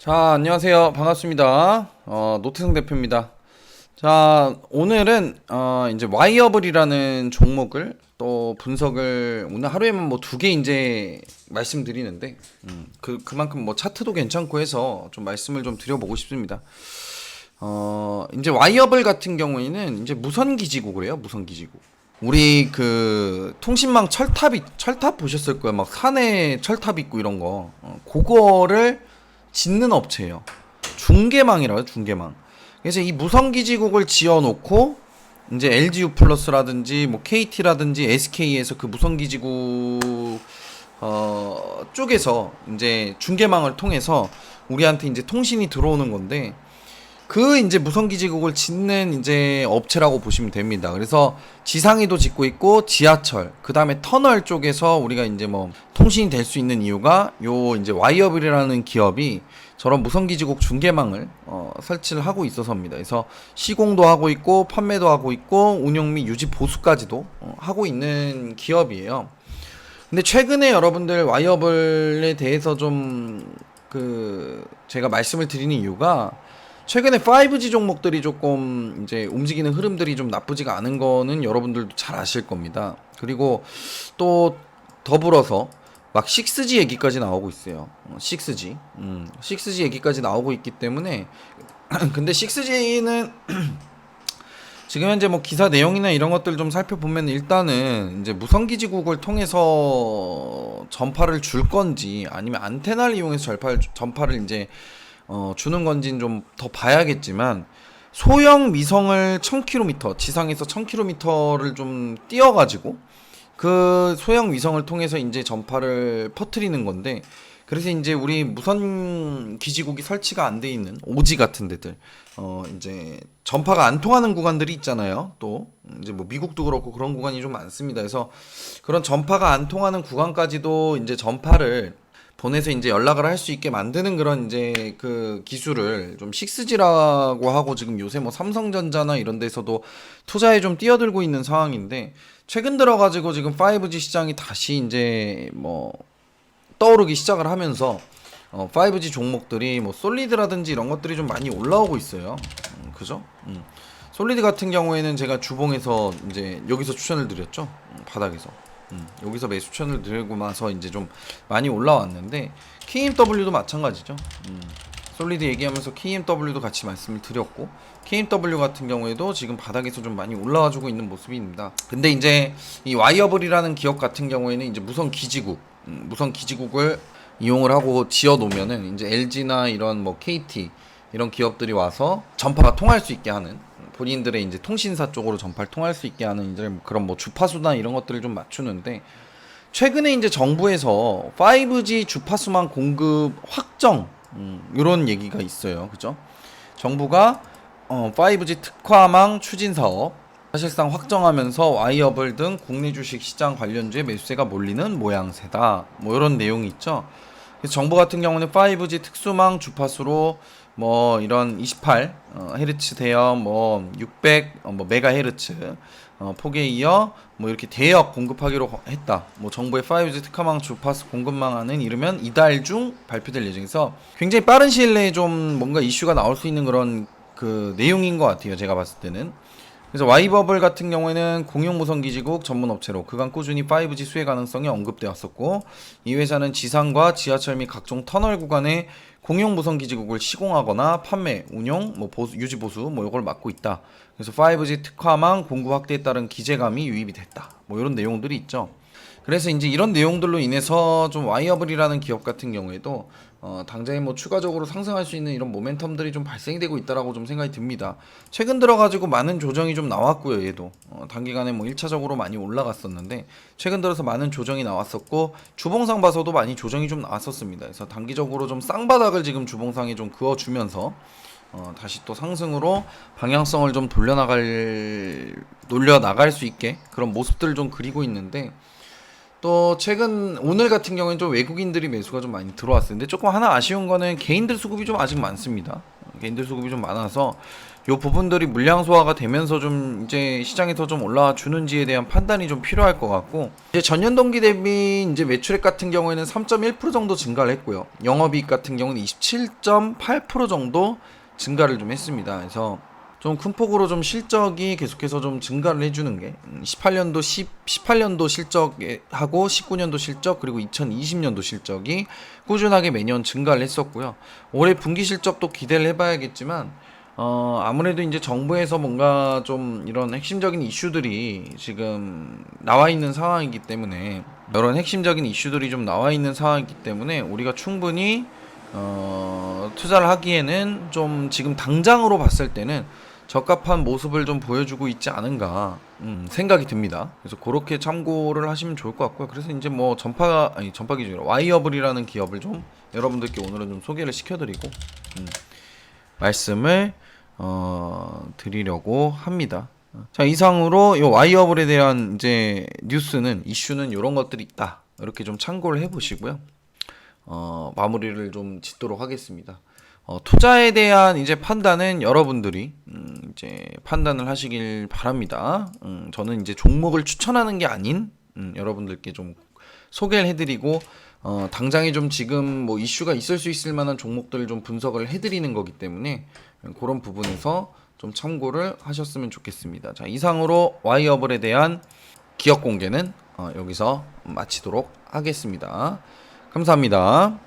자, 안녕하세요. 반갑습니다. 노태성 대표입니다. 자, 오늘은 이제 와이어블이라는 종목을 또 분석을 오늘 하루에만 뭐 두 개 이제 말씀드리는데 그만큼 뭐 차트도 괜찮고 해서 좀 말씀을 좀 드려보고 싶습니다. 이제 와이어블 같은 경우에는 이제 무선 기지국을 해요. 무선 기지국. 우리 그 통신망 철탑 보셨을 거예요. 막 산에 철탑 있고 이런 거. 그거를 짓는 업체예요. 중계망이라고 중계망. 그래서 이 무선기지국을 지어놓고 이제 LGU 플러스라든지 뭐 KT라든지 SK에서 그 무선기지국 쪽에서 이제 중계망을 통해서 우리한테 이제 통신이 들어오는 건데 그 이제 무선기지국을 짓는 이제 업체라고 보시면 됩니다. 그래서 지상에도 짓고 있고 지하철, 그 다음에 터널 쪽에서 우리가 이제 뭐 통신이 될 수 있는 이유가 요 이제 와이어블이라는 기업이 저런 무선기지국 중계망을 설치를 하고 있어서입니다. 그래서 시공도 하고 있고 판매도 하고 있고 운영 및 유지 보수까지도 하고 있는 기업이에요. 근데 최근에 여러분들 와이어블에 대해서 좀 제가 말씀을 드리는 이유가 최근에 5G 종목들이 조금 이제 움직이는 흐름들이 좀 나쁘지가 않은 거는 여러분들도 잘 아실 겁니다. 그리고 또 더불어서 막 6G 얘기까지 나오고 있어요. 6G. 6G 얘기까지 나오고 있기 때문에 근데 6G는 지금 현재 뭐 기사 내용이나 이런 것들 좀 살펴보면 일단은 이제 무선기지국을 통해서 전파를 줄 건지 아니면 안테나를 이용해서 전파를 이제 주는 건지는 좀 더 봐야겠지만 소형 위성을 1000km 지상에서 1000km를 좀 띄워가지고 그 소형 위성을 통해서 이제 전파를 퍼뜨리는 건데 그래서 이제 우리 무선 기지국이 설치가 안 돼 있는 오지 같은 데들 이제 전파가 안 통하는 구간들이 있잖아요. 또 이제 뭐 미국도 그렇고 그런 구간이 좀 많습니다. 그래서 그런 전파가 안 통하는 구간까지도 이제 전파를 보내서 이제 연락을 할 수 있게 만드는 그런 이제 그 기술을 좀 6G라고 하고 지금 요새 뭐 삼성전자나 이런 데서도 투자에 좀 뛰어들고 있는 상황인데 최근 들어가지고 지금 5G 시장이 다시 이제 뭐 떠오르기 시작을 하면서 5G 종목들이 뭐 솔리드라든지 이런 것들이 좀 많이 올라오고 있어요. 그죠? 솔리드 같은 경우에는 제가 주봉에서 이제 여기서 추천을 드렸죠. 바닥에서. 여기서 매수 추천을 드리고 나서 이제 좀 많이 올라왔는데 KMW도 마찬가지죠. 솔리드 얘기하면서 KMW도 같이 말씀을 드렸고 KMW 같은 경우에도 지금 바닥에서 좀 많이 올라와주고 있는 모습입니다. 근데 이제 이 와이어블이라는 기업 같은 경우에는 이제 무선 기지국을 이용을 하고 지어 놓으면은 이제 LG나 이런 뭐 KT 이런 기업들이 와서 전파가 통할 수 있게 하는 본인들의 이제 통신사 쪽으로 전파를 통할 수 있게 하는 이제 그런 뭐 주파수나 이런 것들을 좀 맞추는데 최근에 이제 정부에서 5G 주파수만 공급 확정 이런 얘기가 있어요. 그죠? 정부가 5G 특화망 추진 사업 사실상 확정하면서 와이어블 등 국내 주식 시장 관련주에 매수세가 몰리는 모양새다. 뭐 이런 내용이 있죠. 그래서 정부 같은 경우는 5G 특수망 주파수로 뭐 이런 28 헤르츠 대역 뭐 600 메가헤르츠 폭에 이어 뭐 이렇게 대역 공급하기로 했다. 뭐 정부의 5G 특화망 주파수 공급망안은 이르면 이달 중 발표될 예정에서 굉장히 빠른 시일 내에 좀 뭔가 이슈가 나올 수 있는 그런 그 내용인 것 같아요. 제가 봤을 때는. 그래서 와이버블 같은 경우에는 공용 무선기지국 전문 업체로 그간 꾸준히 5G 수혜 가능성이 언급되었었고 이 회사는 지상과 지하철 및 각종 터널 구간에 공용 무선기지국을 시공하거나 판매, 운용, 뭐 유지 보수 뭐 이걸 맡고 있다. 그래서 5G 특화망 공급 확대에 따른 기재감이 유입이 됐다. 뭐 이런 내용들이 있죠. 그래서 이제 이런 내용들로 인해서 좀 와이어블이라는 기업 같은 경우에도 당장에 뭐 추가적으로 상승할 수 있는 이런 모멘텀들이 좀 발생이 되고 있다라고 좀 생각이 듭니다. 최근 들어가지고 많은 조정이 좀 나왔고요. 얘도 단기간에 뭐 1차적으로 많이 올라갔었는데 최근 들어서 많은 조정이 나왔었고 주봉상 봐서도 많이 조정이 좀 나왔었습니다. 그래서 단기적으로 좀 쌍바닥을 지금 주봉상에 좀 그어주면서 다시 또 상승으로 방향성을 좀 놀려나갈 수 있게 그런 모습들을 좀 그리고 있는데 또 최근 오늘 같은 경우에는 좀 외국인들이 매수가 좀 많이 들어왔어요. 근데 조금 하나 아쉬운 거는 개인들 수급이 좀 아직 많습니다. 개인들 수급이 좀 많아서 요 부분들이 물량 소화가 되면서 좀 이제 시장에서 좀 올라와 주는지에 대한 판단이 좀 필요할 것 같고, 이제 전년 동기 대비 이제 매출액 같은 경우에는 3.1% 정도 증가를 했고요. 영업이익 같은 경우는 27.8% 정도 증가를 좀 했습니다. 그래서 좀 큰 폭으로 좀 실적이 계속해서 좀 증가를 해주는 게 18년도 실적하고 19년도 실적 그리고 2020년도 실적이 꾸준하게 매년 증가를 했었고요. 올해 분기 실적도 기대를 해봐야겠지만 아무래도 이제 정부에서 뭔가 좀 이런 핵심적인 이슈들이 지금 나와 있는 상황이기 때문에, 이런 핵심적인 이슈들이 좀 나와 있는 상황이기 때문에 우리가 충분히 투자를 하기에는 좀 지금 당장으로 봤을 때는 적합한 모습을 좀 보여주고 있지 않은가 생각이 듭니다. 그래서 그렇게 참고를 하시면 좋을 것 같고요. 그래서 이제 뭐 전파 기준으로 와이어블이라는 기업을 좀 여러분들께 오늘은 좀 소개를 시켜드리고 말씀을 드리려고 합니다. 자, 이상으로 이 와이어블에 대한 이제 뉴스는 이슈는 이런 것들이 있다. 이렇게 좀 참고를 해보시고요. 마무리를 좀 짓도록 하겠습니다. 투자에 대한 이제 판단은 여러분들이 이제 판단을 하시길 바랍니다. 저는 이제 종목을 추천하는 게 아닌 여러분들께 좀 소개를 해드리고 당장에 좀 지금 뭐 이슈가 있을 수 있을 만한 종목들을 좀 분석을 해드리는 거기 때문에 그런 부분에서 좀 참고를 하셨으면 좋겠습니다. 자, 이상으로 와이어블에 대한 기업 공개는 여기서 마치도록 하겠습니다. 감사합니다.